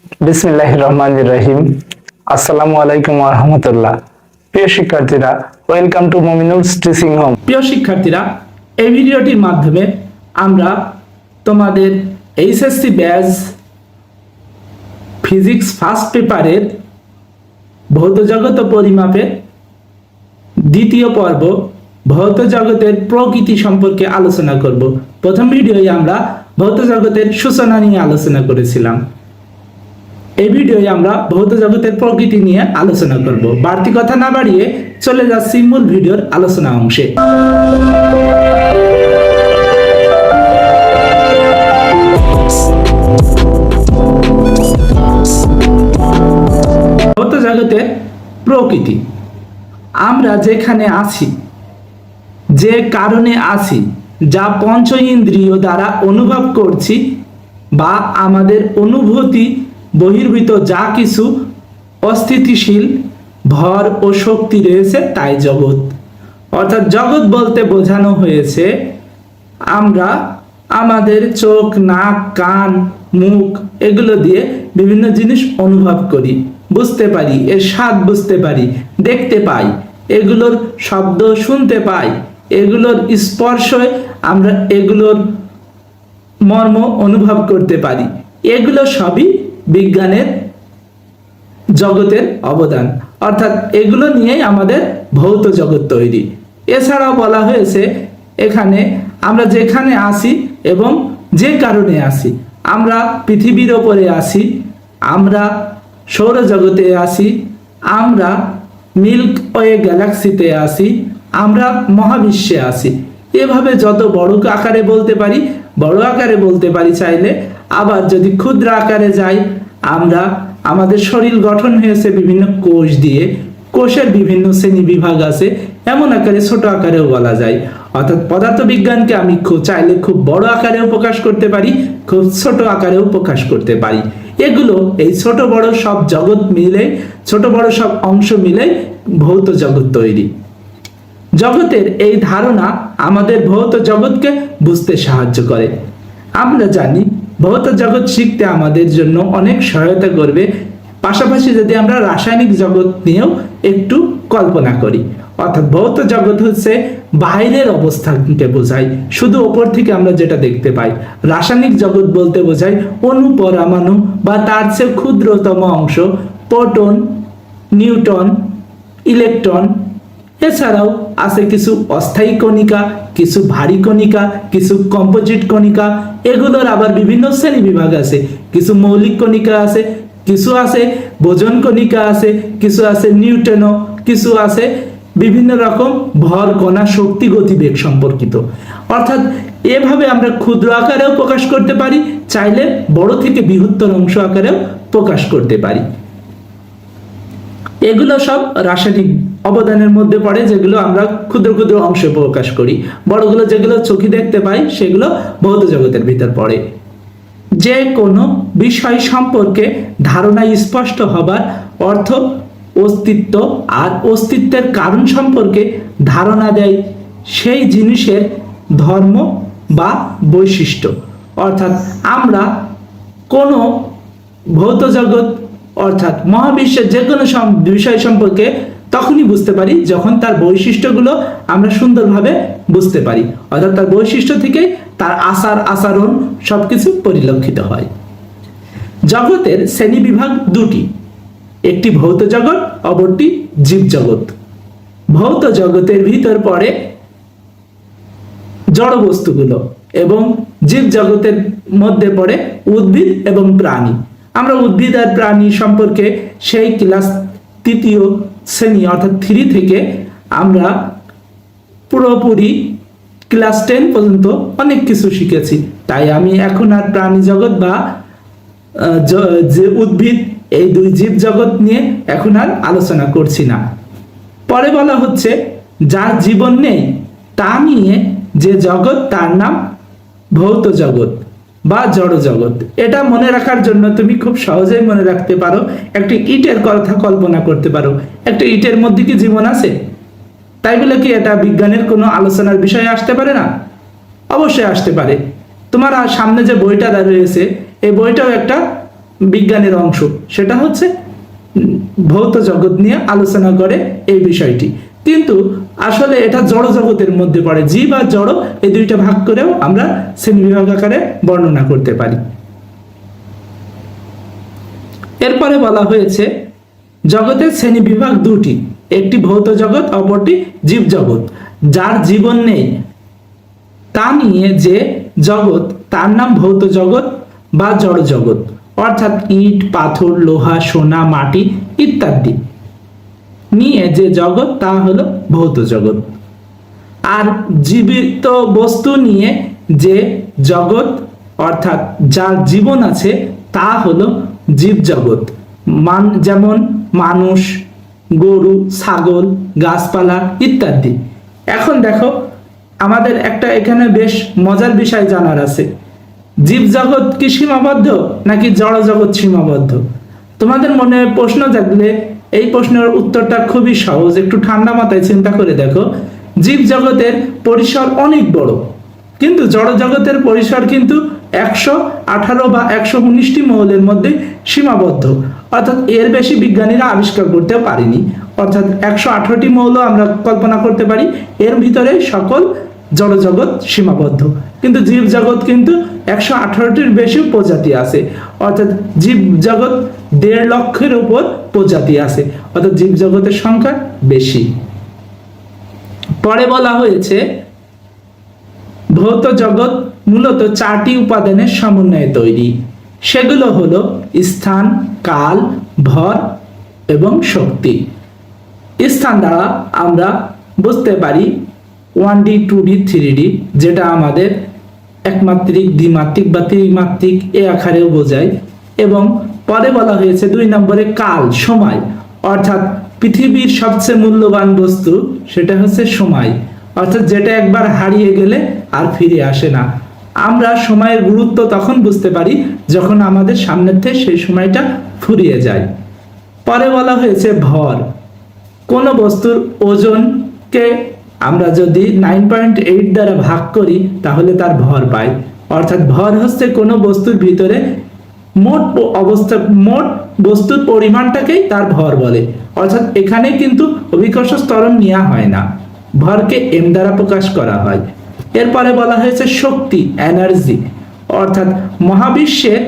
বিসমিল্লাহির রহমানির রহিম। আসসালামু আলাইকুম ওয়া রাহমাতুল্লাহ। প্রিয় শিক্ষার্থীরা, ওয়েলকাম টু মুমিনুলস টিচিং হোম। প্রিয় শিক্ষার্থীরা, এই ভিডিওটির মাধ্যমে আমরা তোমাদের এইচএসসি ব্যাচ ফিজিক্স ফার্স্ট পেপারের ভৌত জগৎ ও পরিমাপের দ্বিতীয় পর্ব ভৌত জগতের প্রকৃতি সম্পর্কে আলোচনা করব। প্রথম ভিডিওয়ে আমরা ভৌত জগতের সূচনা নিয়ে আলোচনা করেছিলাম। এই ভিডিওয়ে আমরা ভৌত জগতের প্রকৃতি নিয়ে আলোচনা করব। বাড়তি কথা না বাড়িয়ে চলে যাচ্ছি মূল ভিডিওর আলোচনা অংশে। ভৌত জগতের প্রকৃতি। আমরা যেখানে আছি, যে কারণে আছি, যা পঞ্চ ইন্দ্রিয় দ্বারা অনুভব করছি বা আমাদের অনুভূতি বহির্ভূত যা কিছু অস্থিতিশীল ভর ও শক্তি রয়েছে তাই জগৎ। অর্থাৎ জগৎ বলতে বোঝানো হয়েছে আমরা আমাদের চোখ, নাক, কান, মুখ এগুলো দিয়ে বিভিন্ন জিনিস অনুভব করি, বুঝতে পারি, এর স্বাদ বুঝতে পারি, দেখতে পাই, এগুলোর শব্দ শুনতে পাই, এগুলোর স্পর্শে আমরা এগুলোর মর্ম অনুভব করতে পারি। এগুলো সবই বিজ্ঞানের জগতের অবদান। অর্থাৎ এগুলো নিয়েই আমাদের ভৌত জগৎ তৈরি। এছাড়াও বলা হয়েছে এখানে আমরা যেখানে আসি এবং যে কারণে আসি, আমরা পৃথিবীর ওপরে আসি, আমরা সৌরজগতে আসি, আমরা মিল্ক ওয়ে গ্যালাক্সিতে আসি, আমরা মহাবিশ্বে আসি। এভাবে যত বড় আকারে বলতে পারি, বড় আকারে বলতে পারি চাইলে। আবার যদি ক্ষুদ্র আকারে যাই, আমরা আমাদের শরীর গঠন হয়েছে বিভিন্ন কোষ দিয়ে, কোষের বিভিন্ন শ্রেণী বিভাগ আছে, এমন আকারে ছোট আকারেও বলা যায়। অর্থাৎ পদার্থবিজ্ঞানকে আমি চাইলে খুব বড় আকারেও প্রকাশ করতে পারি, খুব ছোট আকারেও প্রকাশ করতে পারি। এগুলো এই ছোট বড় সব জগৎ মিলে, ছোট বড় সব অংশ মিলে ভৌত জগৎ তৈরি। জগতের এই ধারণা আমাদের ভৌত জগৎকে বুঝতে সাহায্য করে। আমরা জানি ভৌত জগৎ শিখতে আমাদের জন্য অনেক সহায়তা করবে। পাশাপাশি যদি আমরা রাসায়নিক জগৎ নিয়েও একটু কল্পনা করি, অর্থাৎ ভৌত জগৎ হচ্ছে বাইরের অবস্থাকে বোঝায়, শুধু ওপর থেকে আমরা যেটা দেখতে পাই। রাসায়নিক জগৎ বলতে বোঝায় অণু, পরমাণু বা তার চেয়ে ক্ষুদ্রতম অংশ, প্রোটন, নিউট্রন, ইলেকট্রন। এছাড়াও আছে কিছু অস্থায়ী কণিকা, কিছু ভারী কণিকা, কিছু কম্পোজিট কণিকা। এগুলোর আবার বিভিন্ন শ্রেণী বিভাগ আছে। কিছু মৌলিক কণিকা আছে, কিছু আছে বোজন কণিকা আছে, কিছু আছে নিউট্রনো, কিছু আছে বিভিন্ন রকম ভর, কণা, শক্তি, গতিবেগ সম্পর্কিত। অর্থাৎ এভাবে আমরা ক্ষুদ্র আকারেও প্রকাশ করতে পারি, চাইলে বড় থেকে বৃহত্তর অংশ আকারেও প্রকাশ করতে পারি। এগুলো সব রাসায়নিক অবদানের মধ্যে পড়ে, যেগুলো আমরা ক্ষুদ্র ক্ষুদ্র অংশে প্রকাশ করি। বড়গুলো যেগুলো চোখে দেখতে পাই সেগুলো ভৌত জগতের ভিতর পড়ে। যে কোনো বিষয় সম্পর্কে ধারণা স্পষ্ট হবার অর্থ অস্তিত্ব, আর অস্তিত্বের কারণ সম্পর্কে ধারণা দেয় সেই জিনিসের ধর্ম বা বৈশিষ্ট্য। অর্থাৎ আমরা কোনো ভৌত জগৎ অর্থাৎ মহাবিশ্বের যে কোনো বিষয় সম্পর্কে তখনই বুঝতে পারি যখন তার বৈশিষ্ট্যগুলো আমরা সুন্দরভাবে বুঝতে পারি। অর্থাৎ তার বৈশিষ্ট্য থেকে তার আচার আচরণ সবকিছু পরিলক্ষিত হয়। জগতের শ্রেণী বিভাগ দুটি, একটি ভৌত জগৎ, অপরটি জীব জগৎ। ভৌত জগতের ভিতর পড়ে জড় বস্তুগুলো এবং জীব জগতের মধ্যে পড়ে উদ্ভিদ এবং প্রাণী। আমরা উদ্ভিদ আর প্রাণী সম্পর্কে সেই ক্লাস তৃতীয় শ্রেণী অর্থাৎ 3 থেকে আমরা পুরোপুরি ক্লাস 10 পর্যন্ত অনেক কিছু শিখেছি। তাই আমি এখন আর প্রাণী জগৎ বা যে উদ্ভিদ, এই দুই জীব জগৎ নিয়ে এখন আর আলোচনা করছি না। পরে বলা হচ্ছে যার জীবন নেই তা নিয়ে যে জগৎ তার নাম ভৌত জগৎ বা জড় জগৎ। এটা মনে রাখার জন্য তুমি খুব সহজেই মনে রাখতে পারো। একটা ইটের কথা কল্পনা করতে পারো, একটা ইটের মধ্যে কি জীবন আছে? তাই বলে কি এটা বিজ্ঞানের কোনো আলোচনার বিষয়ে আসতে পারে না? অবশ্যই আসতে পারে। তোমার সামনে যে বইটা রয়েছে, এই বইটাও একটা বিজ্ঞানের অংশ, সেটা হচ্ছে ভৌত জগৎ নিয়ে আলোচনা করে এই বিষয়টি। কিন্তু আসলে এটা জড় জগতের মধ্যে পড়ে, জীব আর জড় এই দুইটা ভাগ করেও আমরা শ্রেণীবিভাগ আকারে বর্ণনা করতে পারি। এরপরে বলা হয়েছে জগতের শ্রেণীবিভাগ দুটি, একটি ভৌত জগৎ, অপরটি জীব জগৎ। যার জীবন নেই তা নিয়ে যে জগৎ তার নাম ভৌত জগৎ বা জড় জগৎ, অর্থাৎ ইট, পাথর, লোহা, সোনা, মাটি ইত্যাদি নিয়ে যে জগৎ তা হলো ভৌত জগৎ। আর জীবিত বস্তু নিয়ে যে জগৎ অর্থাৎ যার জীবন আছে তা হলো জীব জগৎ। যেমন মানুষ, গরু, ছাগল, গাছপালা ইত্যাদি। এখন দেখো আমাদের একটা এখানে বেশ মজার বিষয় জানার আছে, জীব জগৎ কি সীমাবদ্ধ নাকি জড় জগৎ সীমাবদ্ধ? তোমাদের মনে প্রশ্ন জাগলে এই প্রশ্নের উত্তরটা খুবই সহজ, একটু ঠান্ডা মাথায় চিন্তা করে দেখো। জীব জগতের পরিসর অনেক বড়, কিন্তু জড় জগতের পরিসর কিন্তু 118 বা 119টি মৌলের মধ্যে সীমাবদ্ধ, অর্থাৎ এর বেশি বিজ্ঞানীরা আবিষ্কার করতে পারেনি। অর্থাৎ 118টি মৌল আমরা কল্পনা করতে পারি, এর ভিতরে সকল জড় জগৎ সীমাবদ্ধ। কিন্তু জীব জগৎ কিন্তু 118টির বেশি প্রজাতি আছে, অর্থাৎ জীব জগৎ 1.5 লক্ষের উপর প্রজাতি আছে, অর্থাৎ জীব জগতের সংখ্যা বেশি। পরে বলা হয়েছে ভৌত জগৎ মূলত 4টি উপাদানের সমন্বয়ে তৈরি, সেগুলো হলো স্থান, কাল, ভর এবং শক্তি। স্থান দ্বারা আমরা বুঝতে পারি 1D 2D 3D, যেটা আমাদের একমাত্রিক, দ্বিমাত্রিক বা ত্রিমাত্রিক এ আকারেও বোঝায়। এবং পরে বলা হয়েছে 2 নম্বরে কাল, সময়, অর্থাৎ পৃথিবীর সবচেয়ে মূল্যবান বস্তু সেটা হচ্ছে সময়, অর্থাৎ যেটা একবার হারিয়ে গেলে আর ফিরে আসে না। আমরা সময়ের গুরুত্ব তখন বুঝতে পারি যখন আমাদের সামনের থেকে সেই সময়টা ফুরিয়ে যায়। পরে বলা হয়েছে ভর, কোন বস্তুর ওজনকে আমরা যদি 9.8 দ্বারা ভাগ করি তাহলে তার ভর পাই, অর্থাৎ ভর হচ্ছে কোনো বস্তুর ভিতরে মোট বস্তুর পরিমাণটাকেই তার ভর বলে। অর্থাৎ এখানে কিন্তু অভিকর্ষ ত্বরণ নেওয়া হয় না, ভরকে এম দ্বারা প্রকাশ করা হয়। এরপরে বলা হয়েছে শক্তি, এনার্জি, অর্থাৎ মহাবিশ্বের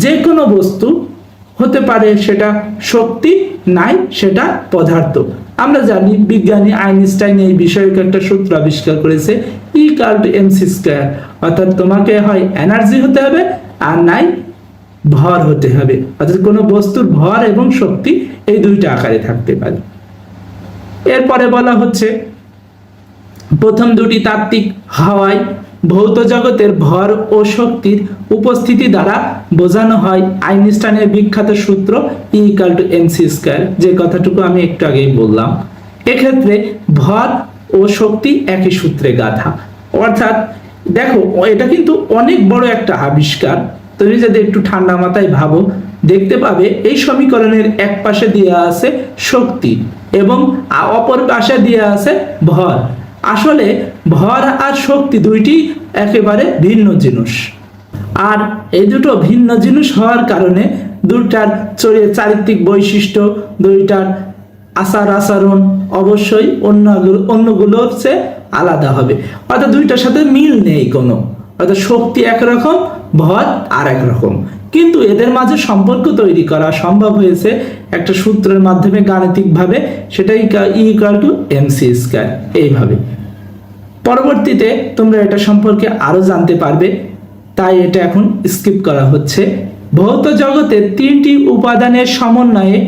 যে কোনো বস্তু হতে পারে সেটা শক্তি, নাই সেটা পদার্থ। আমরা জানি বিজ্ঞানী আইনস্টাইন এই বিষয়কে একটা সূত্র আবিষ্কার করেছে, E=mc², অর্থাৎ তোমাকে হয় এনার্জি হতে হবে আর নাই ভর হতে হবে, অর্থাৎ কোনো বস্তুর ভর এবং শক্তি এই দুইটা আকারে থাকতে পারে। এরপরে বলা হচ্ছে প্রথম দুটি তাত্ত্বিক হওয়ায় ভৌত জগতের ভর ও শক্তির উপস্থিতি দ্বারা বোঝানো হয় আইনস্টাইনের বিখ্যাত সূত্র E=mc², যে কথাটুকু আমি একটু আগেই বললাম। এক্ষেত্রে ভর ও শক্তি একই সূত্রে গাঁথা, অর্থাৎ দেখো এটা কিন্তু অনেক বড় একটা আবিষ্কার। তুমি যদি একটু ঠান্ডা মাথায় ভাবো দেখতে পাবে এই সমীকরণের এক পাশে দেওয়া আছে শক্তি এবং অপর পাশে দেওয়া আছে ভর। আসলে ভর আর শক্তি দুইটি একেবারে ভিন্ন জিনিস, আর এই দুটো ভিন্ন জিনিস হওয়ার কারণে দুইটার চারিত্রিক বৈশিষ্ট্য, দুইটার আচার আচরণ অবশ্যই অন্যগুলোর চেয়ে আলাদা হবে, অর্থাৎ দুইটার সাথে মিল নেই কোনো, অর্থাৎ শক্তি একরকম, ভর আর একরকম, কিন্তু এদের মাঝে সম্পর্ক তৈরি করা সম্ভব হয়েছে একটা সূত্রের মাধ্যমে গাণিতিকভাবে, সেটাই E=mc²। এইভাবে পরবর্তীতে তোমরা এটা সম্পর্কে আরো জানতে পারবে, তাই এটা এখন স্কিপ করা হচ্ছে। ভৌত জগতে 3টি উপাদানের সমন্বয়ে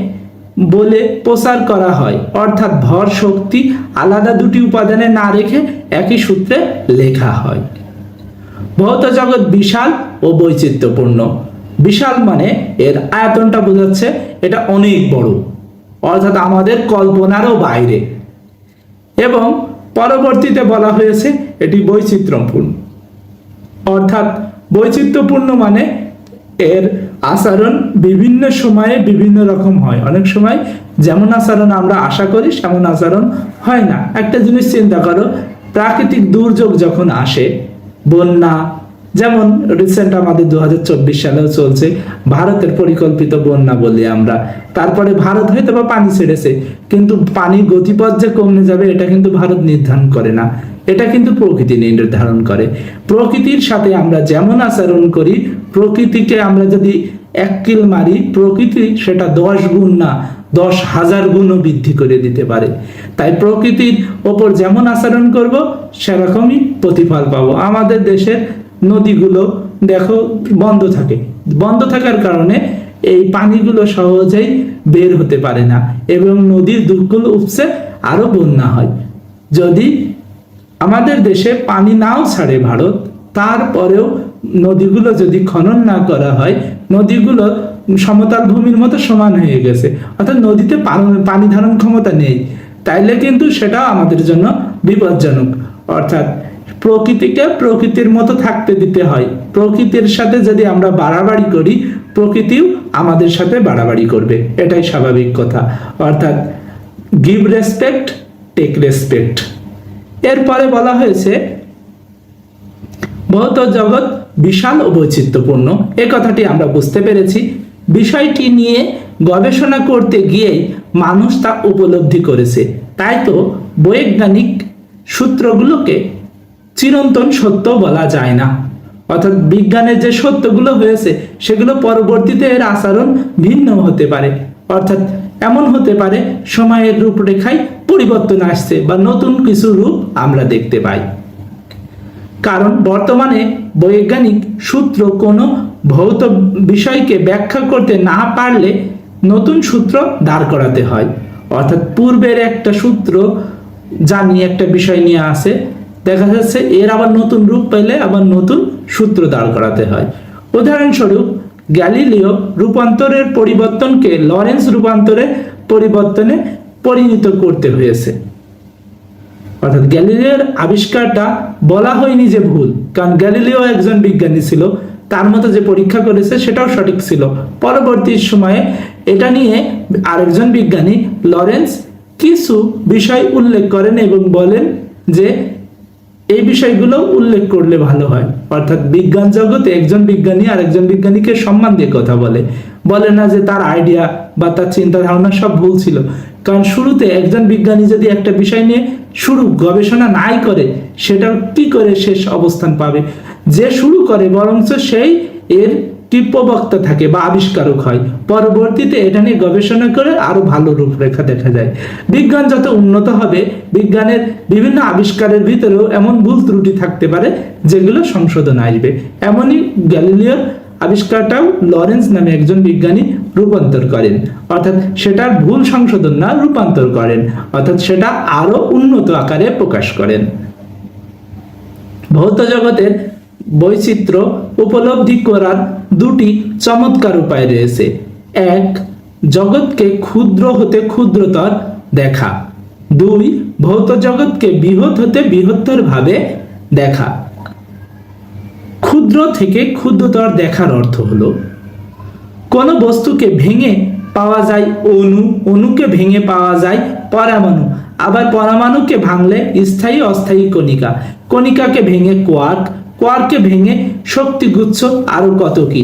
বলে প্রচার করা হয়, অর্থাৎ ভর, শক্তি আলাদা দুটি উপাদানে না রেখে একই সূত্রে লেখা হয়। ভৌত জগৎ বিশাল ও বৈচিত্র্যপূর্ণ। বিশাল মানে এর আয়তনটা বোঝাচ্ছে এটা অনেক বড়, অর্থাৎ আমাদের কল্পনারও বাইরে। এবং পরবর্তীতে বলা হয়েছে এটি বৈচিত্র্যপূর্ণ, অর্থাৎ বৈচিত্র্যপূর্ণ মানে এর আচরণ বিভিন্ন সময়ে বিভিন্ন রকম হয়। অনেক সময় যেমন আচরণ আমরা আশা করি সেমন আচরণ হয় না। একটা জিনিস চিন্তা করো, প্রাকৃতিক দুর্যোগ যখন আসে, বন্যা, যেমন রিসেন্ট আমাদের 2024 সালেও চলছে ভারতের পরিকল্পিত বন্যা বলি আমরা। তারপরে ভারত হয়তো বা পানি ছেড়েছে, কিন্তু পানির গতিপথ যে কমে যাবে এটা কিন্তু ভারত নির্ধারণ করে না, এটা কিন্তু প্রকৃতি নির্ধারণ করে। প্রকৃতির সাথে আমরা যেমন আচরণ করি, প্রকৃতিকে আমরা যদি এক কিল মারি, প্রকৃতি সেটা 10 গুণ না 10,000 গুণও বৃদ্ধি করে দিতে পারে। তাই প্রকৃতির ওপর যেমন আচরণ করব সেরকমই প্রতিফল পাবো। আমাদের দেশের নদীগুলো দেখো বন্ধ থাকে, বন্ধ থাকার কারণে এই পানিগুলো সহজেই বের হতে পারে না এবং নদীর দুঃখগুলো উপচে আরো বন্যা হয়। যদি আমাদের দেশে পানি নাও ছাড়ে ভারত, তারপরেও নদীগুলো যদি খনন না করা হয়, নদীগুলো সমতল ভূমির মতো সমান হয়ে গেছে, অর্থাৎ নদীতে পানি ধারণ ক্ষমতা নেই, তাইলে কিন্তু সেটা আমাদের জন্য বিপজ্জনক। অর্থাৎ প্রকৃতিকে প্রকৃতির মতো থাকতে দিতে হয়। প্রকৃতির সাথে যদি আমরা বাড়াবাড়ি করি, প্রকৃতিও আমাদের সাথে বাড়াবাড়ি করবে, এটাই স্বাভাবিক কথা। অর্থাৎ গিভ রেসপেক্ট, টেক রেসপেক্ট। এরপরে বলা হয়েছে ভৌত জগৎ বিশাল ও বৈচিত্র্যপূর্ণ। এ কথাটি আমরা বুঝতে পেরেছি। বিষয়টি নিয়ে গবেষণা করতে গিয়েই মানুষ তা উপলব্ধি করেছে। তাই তো বৈজ্ঞানিক সূত্রগুলোকে চিরন্তন সত্য বলা যায় না। অর্থাৎ বিজ্ঞানের যে সত্যগুলো হয়েছে সেগুলো পরবর্তীতে এর আচরণ ভিন্ন হতে পারে। অর্থাৎ এমন হতে পারে সময়ের রূপরেখায় পরিবর্তন আসছে বা নতুন কিছু রূপ আমরা দেখতে পাই। কারণ বর্তমানে বৈজ্ঞানিক সূত্র কোনো ভৌত বিষয়কে ব্যাখ্যা করতে না পারলে নতুন সূত্র দাঁড় করাতে হয়। অর্থাৎ পূর্বের একটা সূত্র জানি একটা বিষয় নিয়ে আসে, দেখা যাচ্ছে এর আবার নতুন রূপ পেলে আবার নতুন সূত্র দাঁড় করাতে হয়। উদাহরণস্বরূপ গ্যালিলিও রূপান্তরের পরিবর্তনকে লরেন্স রূপান্তরের পরিবর্তনে পরিণত করতে হয়েছে। অর্থাৎ গ্যালিলিওর আবিষ্কারটা বলা হয়নি যে ভুল, কারণ গ্যালিলিও একজন বিজ্ঞানী ছিল, তার মতো যে পরীক্ষা করেছে সেটাও সঠিক ছিল। পরবর্তী সময়ে এটা নিয়ে আরেকজন বিজ্ঞানী লরেন্স কিছু বিষয় উল্লেখ করেন এবং বলেন যে এই বিষয়গুলো উল্লেখ করলে ভালো হয়। অর্থাৎ বিজ্ঞান জগতে একজন বিজ্ঞানী আরেকজন বিজ্ঞানীকে সম্মান দিয়ে কথা বলে না যে তার আইডিয়া বা তার চিন্তা ধারণা সব ভুল ছিল। কারণ শুরুতে একজন বিজ্ঞানী যদি একটা বিষয় নিয়ে শুরু গবেষণা নাই করে, সেটা কি করে শেষ অবস্থান পাবে? যে শুরু করে বরঞ্চ সেই এর টিপ্পবক্তা থাকে বা আবিষ্কারক হয়, পরবর্তীতে এটা নিয়ে গবেষণা করে আরো ভালো রূপরেখা দেখা যায়। বিজ্ঞান যত উন্নত হবে, বিজ্ঞানের বিভিন্ন আবিষ্কারের ভিতরেও এমন ভুল ত্রুটি থাকতে পারে যেগুলো সংশোধন আসবে। এমনই গ্যালিলিওর আবিষ্কারটাও লরেন্স নামে একজন বিজ্ঞানী রূপান্তর করেন। অর্থাৎ সেটার ভুল সংশোধন না, রূপান্তর করেন, অর্থাৎ সেটা আরো উন্নত আকারে প্রকাশ করেন। ভৌত জগতের বৈচিত্র্য উপলব্ধি করার দুটি চমৎকার উপায় রয়েছে। এক, জগৎকে ক্ষুদ্র হতে ক্ষুদ্রতর দেখা। দুই, ভৌত জগৎকে বৃহৎ হতে বৃহত্তর ভাবে দেখা। ক্ষুদ্র থেকে ক্ষুদ্রতর দেখার অর্থ হলো কোন বস্তুকে ভেঙে পাওয়া যায় অণু, অণুকে ভেঙে পাওয়া যায় পরমাণু, আবার পরমাণুকে ভাঙলে স্থায়ী অস্থায়ী কণিকা, কণিকাকে ভেঙে কোয়ার্ক, কোয়ার্ককে ভেঙে শক্তিগুচ্ছ, আরো কত কি।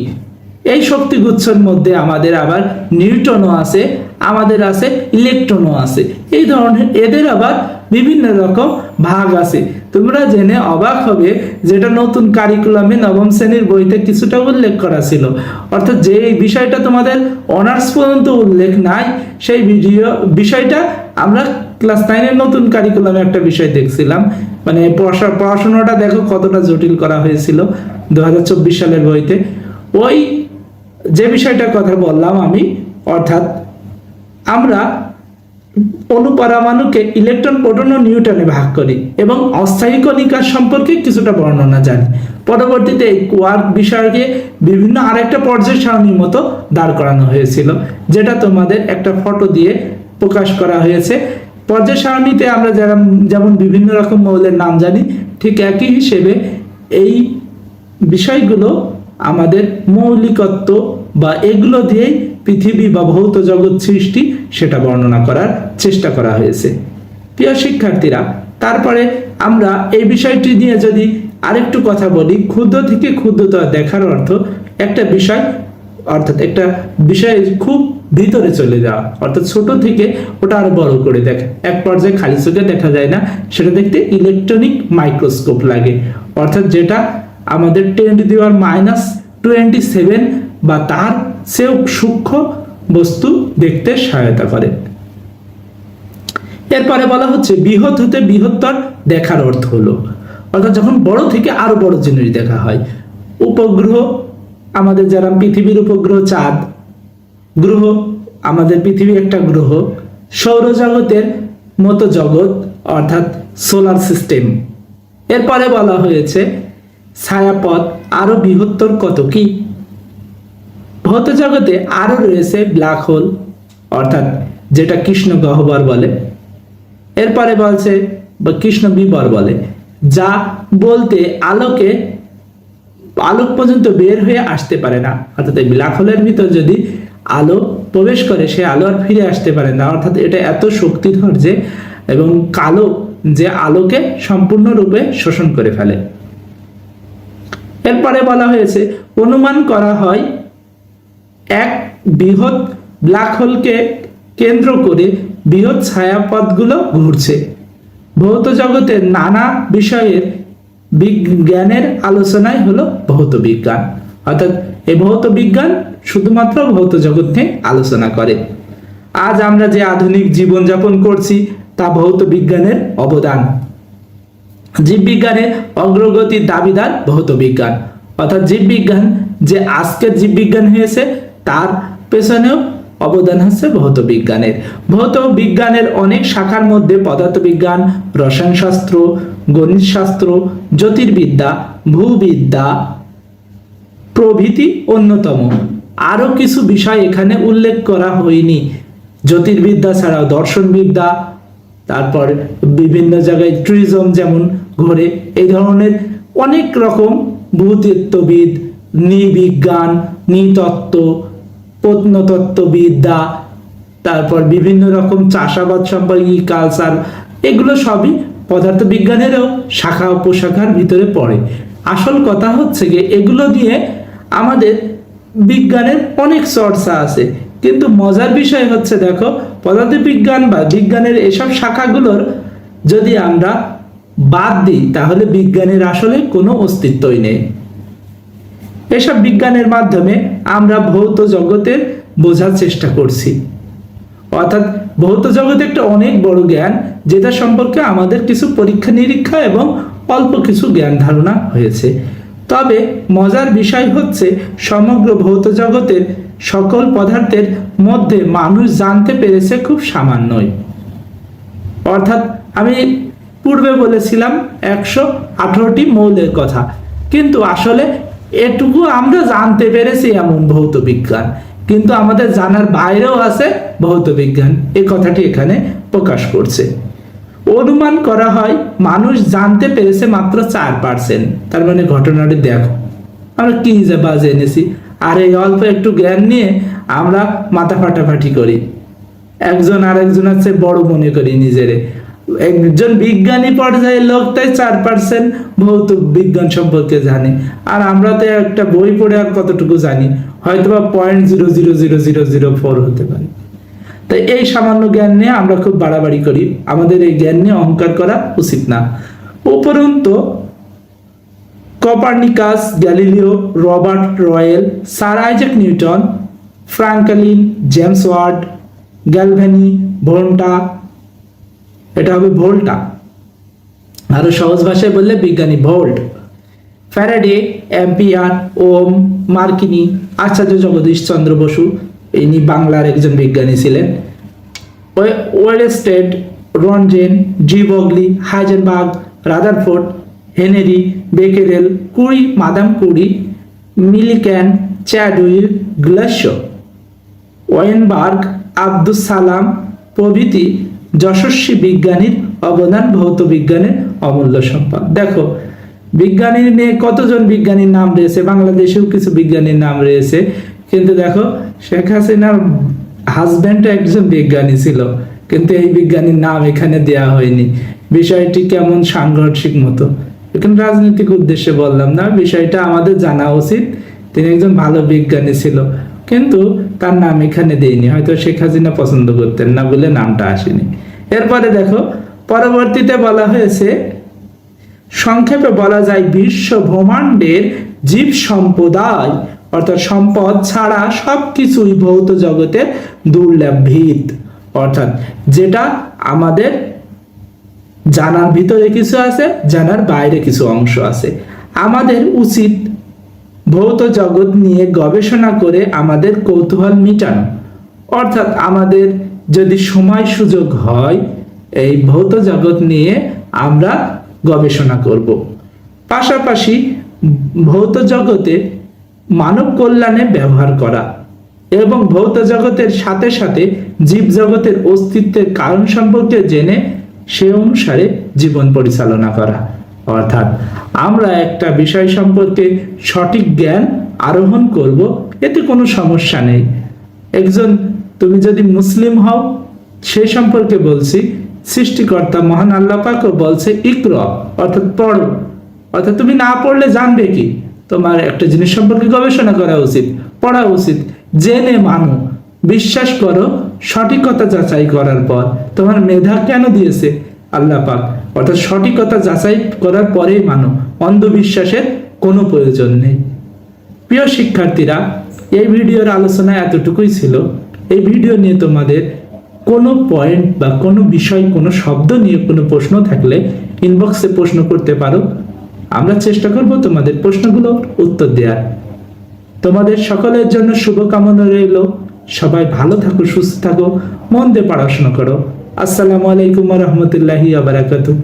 এই শক্তিগুচ্ছের মধ্যে আমাদের আবার নিউট্রনও আছে, আমাদের আছে ইলেকট্রনও আছে। এই ধরনের এদের আবার বিভিন্ন রকম ভাগ আছে। তোমরা জেনে অবাক হবে যেটা নতুন কারিকুলামে নবম শ্রেণীর বইতে কিছুটা উল্লেখ করা ছিল। অর্থাৎ যে বিষয়টা তোমাদের অনার্স পর্যন্ত উল্লেখ নাই, সেই বিষয়টা আমরা ক্লাস 9 নতুন কারিকুলামে একটা বিষয় দেখছিলাম। মানে পড়াশোনাটা দেখো কতটা জটিল করা হয়েছিল 2024 সালের বইতে। ওই যে বিষয়টার কথা বললাম আমি, অর্থাৎ আমরা অনুপরমাণুকে ইলেকট্রন, প্রোটন ও নিউট্রনে ভাগ করি এবং অস্থায়ী কণিকার সম্পর্কে কিছুটা বর্ণনা জানি। পরবর্তীতে এই কোয়ার্ক বিষয়কে বিভিন্ন আরেকটা পর্যায় সারণীর মতো দাঁড় করানো হয়েছিল, যেটা তোমাদের একটা ফটো দিয়ে প্রকাশ করা হয়েছে। পর্যায় সারণীতে আমরা যেমন বিভিন্ন রকম মৌলের নাম জানি, ঠিক একই হিসেবে এই বিষয়গুলো আমাদের মৌলিকত্ব বা এগুলো দিয়েই পৃথিবী বা ভৌত জগৎ সৃষ্টি সেটা বর্ণনা করার চেষ্টা করা হয়েছে। প্রিয় শিক্ষার্থীরা, তারপরে আমরা এই বিষয়টি নিয়ে যদি আরেকটু কথা বলি, ক্ষুদ্র থেকে ক্ষুদ্রতর দেখার অর্থ একটা বিষয়, অর্থাৎ একটা বিষয় খুব ভিতরে চলে যাওয়া, অর্থাৎ ছোট থেকে ওটা আরো বড় করে দেখা, এক পর্যায়ে খালি চোখে দেখা যায় না, সেটা দেখতে ইলেকট্রনিক মাইক্রোস্কোপ লাগে, অর্থাৎ যেটা আমাদের 10⁻⁻27 বা তার চেয়েও সূক্ষ্ম বস্তু দেখতে সহায়তা করে। এরপরে বলা হচ্ছে বৃহৎ হতে বৃহত্তর দেখার অর্থ হলো, অর্থাৎ যখন বড় থেকে আরো বড় জিনিস দেখা হয়। উপগ্রহ, আমাদের যারা পৃথিবীর উপগ্রহ চাঁদ গ্রহ, আমাদের পৃথিবী একটা গ্রহ, সৌরজগতের মতো জগৎ অর্থাৎ সোলার সিস্টেম। এরপরে বলা হয়েছে ছায়াপথ আরো বৃহত্তর কত কি, ভৌত জগতে আরো রয়েছে ব্ল্যাক হোল, অর্থাৎ যেটা কৃষ্ণ গহ্বর বলে। এরপরে বলছে বা কৃষ্ণ বিবর বলে, যা বলতে আলোক পর্যন্ত বের হয়ে আসতে পারে না, অর্থাৎ এই ব্ল্যাক হোলের ভিতর যদি আলো প্রবেশ করে সে আলো আর ফিরে আসতে পারে না, অর্থাৎ এটা এত শক্তিধর যে এবং কালো যে আলোকে সম্পূর্ণরূপে শোষণ করে ফেলে। এরপরে বলা হয়েছে অনুমান করা হয় এক বৃহৎ ব্ল্যাক হোলকে কেন্দ্র করে বৃহৎ ছায়াপথগুলো ঘুরছে। ভৌত জগতের নানা বিষয়ের বিজ্ঞানের আলোচনাই হলো ভৌত বিজ্ঞান, অর্থাৎ এই ভৌত বিজ্ঞান শুধুমাত্র ভৌত জগৎ নিয়ে আলোচনা করে। আজ আমরা যে আধুনিক জীবনযাপন করছি তা ভৌত বিজ্ঞানের অবদান। জীববিজ্ঞানের অগ্রগতির দাবিদার ভৌত বিজ্ঞান, অর্থাৎ জীববিজ্ঞান যে আজকের জীববিজ্ঞান হয়েছে তার পেছনেও অবদান হচ্ছে ভৌত বিজ্ঞানের। ভৌত বিজ্ঞানের অনেক শাখার মধ্যে পদার্থবিজ্ঞান, রসায়নশাস্ত্র, গণিতশাস্ত্র, জ্যোতির্বিদ্যা, ভূবিদ্যা প্রভৃতি অন্যতম। আরো কিছু বিষয় এখানে উল্লেখ করা হয়নি। জ্যোতির্বিদ্যা ছাড়াও দর্শনবিদ্যা, তারপর বিভিন্ন জায়গায় ট্যুরিজম যেমন ঘোরে, এই ধরনের অনেক রকম ভূতত্ত্ববিদ, নৃবিজ্ঞান, নৃতত্ত্ব, প্রত্নতত্ত্ববিদ্যা, তারপর বিভিন্ন রকম চাষাবাদ সম্পর্কে কালচার, এগুলো সবই পদার্থবিজ্ঞানেরও শাখা উপশাখার ভিতরে পড়ে। আসল কথা হচ্ছে যে এগুলো দিয়ে আমাদের বিজ্ঞানের অনেক চর্চা আছে, কিন্তু মজার বিষয় হচ্ছে দেখো পদার্থবিজ্ঞান বা বিজ্ঞানের এসব শাখাগুলোর যদি আমরা বাদ দিই তাহলে বিজ্ঞানের আসলে কোনো অস্তিত্বই নেই। এসব বিজ্ঞানের মাধ্যমে আমরা ভৌত জগতের বোঝার চেষ্টা করছি, অর্থাৎ ভৌত জগৎ একটা অনেক বড় জ্ঞান, যেটা সম্পর্কে আমাদের কিছু পরীক্ষা নিরীক্ষা এবং অল্প কিছু জ্ঞান ধারণা হয়েছে। তবে মজার বিষয় হচ্ছে সমগ্র ভৌত জগতের সকল পদার্থের মধ্যে মানুষ জানতে পেরেছে খুব সামান্যই। অর্থাৎ আমি পূর্বে বলেছিলাম 118টি মৌলের কথা, কিন্তু আসলে এটুকু আমরা জানতে পেরেছি এমন ভৌত বিজ্ঞান, কিন্তু আমাদের জানার বাইরেও আছে ভৌত বিজ্ঞান, এই কথাটি এখানে প্রকাশ করছে। অনুমান করা হয় মানুষ জানতে পেরেছে মাত্র 4%। তার মানে ঘটনাটি দেখো আমরা কি যে বাজে এনেছি, আর এই অল্প একটু জ্ঞান নিয়ে আমরা মাথা ফাটাফাটি করি, একজন আরেকজনের চেয়ে বড় মনে করি নিজেরে। একজন বিজ্ঞানী পর্যায়ের লোক তাই 4% ভৌত বিজ্ঞান সম্পর্কে জানে, আর আমরা তো একটা বই পড়ে আর কতটুকু জানি, হয়তোবা 0.00004 হতে পারে। তাই এই সামান্য জ্ঞান নিয়ে আমরা খুব বাড়াবাড়ি করি, আমাদের এই জ্ঞান নিয়ে অহংকার করা উচিত না। উপরন্তু Copernicus, Galileo, Robert Boyle, sir Isaac Newton, Franklin, James Watt, Galvani, Volta, এটা হবে ভোল্টা, আরো সহজ ভাষায় বললে বিজ্ঞানী Volt, Faraday, Ampere, Ohm, Marconi, Acharya Jagadish Chandra Bose, ইনি বাংলার একজন বিজ্ঞানী ছিলেন, Oersted, Roentgen, de Broglie, Heisenberg, Rutherford, Henri Becquerel, Curie, Madame Curie, Millikan, Chadwick, Glashow, Weinberg, Abdus Salam প্রভৃতি যশস্বী বিজ্ঞানীর অবদান ভৌত বিজ্ঞানের অমূল্য সম্পদ। দেখো বিজ্ঞানী নিয়ে কতজন বিজ্ঞানীর নাম রয়েছে, বাংলাদেশেও কিছু বিজ্ঞানীর নাম রয়েছে, কিন্তু দেখো শেখ হাসিনার হাজব্যান্ড একজন বিজ্ঞানী ছিল, কিন্তু এই বিজ্ঞানীর নাম এখানে দেয়া হয়নি। বিষয়টি কেমন সাংঘর্ষিক মতো। এখানে রাজনৈতিক উদ্দেশ্যে বললাম না, বিষয়টা আমাদের জানা উচিত। তিনি একজন ভালো বিজ্ঞানী ছিল, কিন্তু তার নাম এখানে দেয়নি, হয়তো শেখ হাসিনা পছন্দ করতেন না বলে নামটা আসেনি। এরপরে দেখো, পরবর্তীতে বলা হয়েছে, সংক্ষেপে বলা যায় বিশ্ব ব্রহ্মাণ্ডের জীব সম্প্রদায় অর্থাৎ সম্পদ ছাড়া সবকিছুই ভৌত জগতের দুর্লভ ভিত, অর্থাৎ যেটা আমাদের জানার ভিতরে কিছু আছে, জানার বাইরে কিছু অংশ আছে। আমাদের উচিত ভৌত জগৎ নিয়ে গবেষণা করে আমাদের কৌতূহল মিটানো, অর্থাৎ আমাদের যদি সময় সুযোগ হয় এই ভৌত জগৎ নিয়ে আমরা গবেষণা করব। পাশাপাশি ভৌত জগতে মানব কল্যাণে ব্যবহার করা এবং ভৌত জগতের সাথে সাথে জীব জগতের অস্তিত্বের কারণ সম্পর্কে জেনে সে অনুসারে জীবন পরিচালনা করা। অর্থাৎ আমরা একটা বিষয় সম্পর্কে সঠিক জ্ঞান আরোহণ করব, এতে কোনো সমস্যা নেই। তুমি যদি মুসলিম হও, সে সম্পর্কে বলছি, সৃষ্টিকর্তা মহান আল্লাহ পাকও বলছে ইকরা, অর্থাৎ পড়ো। অর্থাৎ তুমি না পড়লে জানবে কি? তোমার একটা জিনিস সম্পর্কে গবেষণা করা উচিত, পড়া উচিত, জেনে মানো, বিশ্বাস করো সঠিকতা যাচাই করার পর। তোমার মেধা কেন দিয়েছে আল্লাহ পাক, অর্থাৎ সঠিকতা যাচাই করার পরেই মানো, অন্ধবিশ্বাসের কোনো প্রয়োজন নেই। প্রিয় শিক্ষার্থীরা, এই ভিডিওর আলোচনা এতটুকুই ছিল। এই ভিডিও নিয়ে তোমাদের কোনো পয়েন্ট বা কোনো বিষয়, কোনো শব্দ নিয়ে কোনো প্রশ্ন থাকলে ইনবক্সে প্রশ্ন করতে পারো। আমরা চেষ্টা করব তোমাদের প্রশ্নগুলোর উত্তর দেওয়ার। তোমাদের সকলের জন্য শুভকামনা রইল। সবাই ভালো থাকো, সুস্থ থাকো, মন দিয়ে পড়াশোনা করো। আসসালামু আলাইকুম ওয়া রাহমাতুল্লাহি ওয়া বারাকাতুহু।